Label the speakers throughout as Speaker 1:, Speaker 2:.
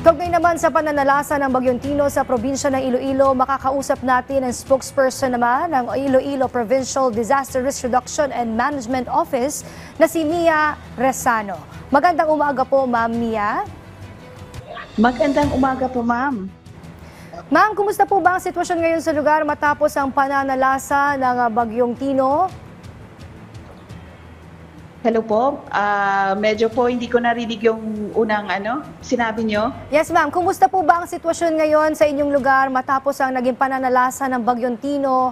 Speaker 1: Kaugnay naman sa pananalasa ng Bagyong Tino sa probinsya ng Iloilo, makakausap natin ang spokesperson naman ng Iloilo Provincial Disaster Risk Reduction and Management Office na si Mia Resano. Magandang umaga po, Ma'am Mia.
Speaker 2: Magandang umaga po, ma'am.
Speaker 1: Ma'am, kumusta po ba ang sitwasyon ngayon sa lugar matapos ang pananalasa ng Bagyong Tino?
Speaker 2: Hello po. Medyo po hindi ko narinig yung unang sinabi nyo.
Speaker 1: Yes, ma'am. Kumusta po ba ang sitwasyon ngayon sa inyong lugar matapos ang naging pananalasa ng Bagyong Tino?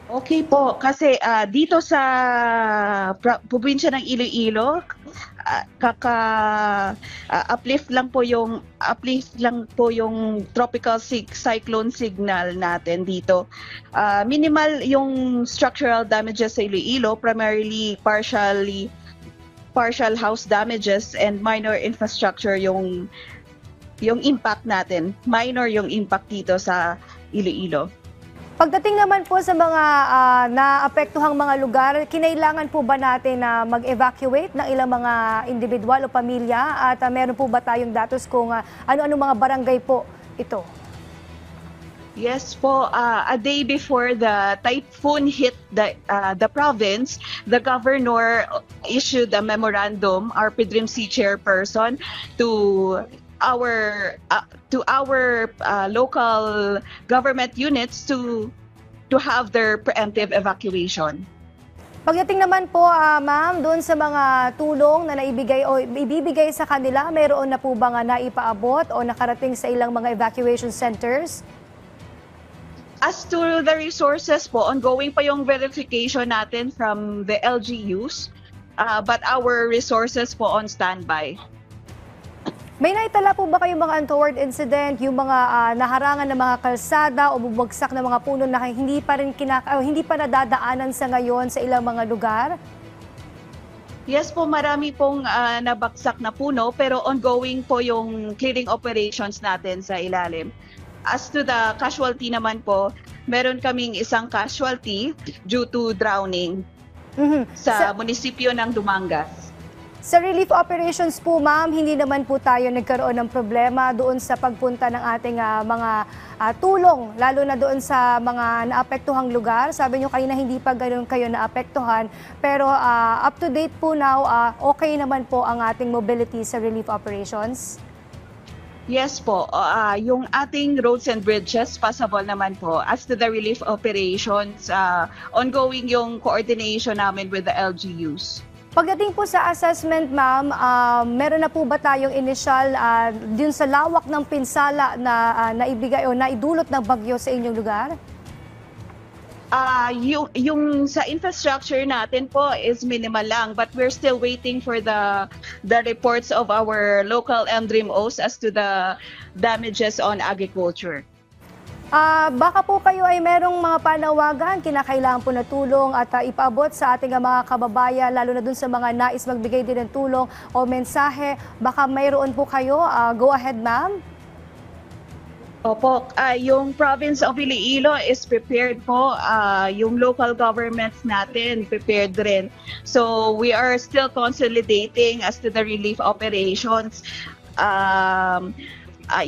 Speaker 2: Okay po, kasi dito sa probinsya ng Iloilo, uplift lang po yung tropical cyclone signal natin dito. Minimal yung structural damages sa Iloilo, primarily partial house damages and minor infrastructure yung impact natin. Minor yung impact dito sa Iloilo.
Speaker 1: Pagdating naman po sa mga naapektuhang mga lugar, kinailangan po ba natin na mag-evacuate ng ilang mga individual o pamilya? At meron po ba tayong datos kung ano-ano mga barangay po ito?
Speaker 2: Yes po, a day before the typhoon hit the province, the governor issued a memorandum, our PDRIMC chairperson, to our local government units to have their preemptive evacuation.
Speaker 1: Pagdating naman po, ma'am, doon sa mga tulong na naibigay o ibibigay sa kanila, mayroon na po ba nga naipaabot o nakarating sa ilang mga evacuation centers?
Speaker 2: As to the resources po, ongoing pa yung verification natin from the LGUs, but our resources po on standby.
Speaker 1: May naitala po ba kayong mga untoward incident, yung mga naharangan ng mga kalsada o bubagsak ng mga puno na hindi pa nadadaanan sa ngayon sa ilang mga lugar?
Speaker 2: Yes po, marami pong nabagsak na puno, pero ongoing po yung clearing operations natin sa ilalim. As to the casualty naman po, meron kaming isang casualty due to drowning sa munisipyo ng Dumangas.
Speaker 1: Sa relief operations po, ma'am, hindi naman po tayo nagkaroon ng problema doon sa pagpunta ng ating mga tulong, lalo na doon sa mga naapektuhang lugar. Sabi nyo kanina hindi pa ganoon kayo naapektuhan, pero up to date po now, okay naman po ang ating mobility sa relief operations?
Speaker 2: Yes po, yung ating roads and bridges, passable naman po. As to the relief operations, ongoing yung coordination namin with the LGUs.
Speaker 1: Pagdating po sa assessment, ma'am, meron na po ba tayong initial dun sa lawak ng pinsala na naibigay o naidulot ng bagyo sa inyong lugar?
Speaker 2: Yung sa infrastructure natin po is minimal lang, but we're still waiting for the reports of our local MDRIMOs as to the damages on agriculture.
Speaker 1: Baka po kayo ay merong mga panawagan, kinakailangan po na tulong at ipaabot sa ating mga kababayan, lalo na dun sa mga nais magbigay din ng tulong o mensahe. Baka mayroon po kayo. Go ahead, ma'am.
Speaker 2: Opo, yung province of Iloilo is prepared po. Yung local governments natin prepared rin. So we are still consolidating as to the relief operations.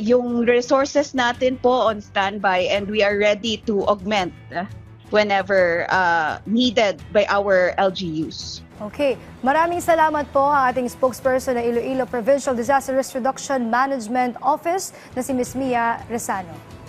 Speaker 2: Yung resources natin po on standby, and we are ready to augment whenever needed by our LGUs.
Speaker 1: Okay. Maraming salamat po ang ating spokesperson ng Iloilo Provincial Disaster Risk Reduction Management Office na si Ms. Mia Resano.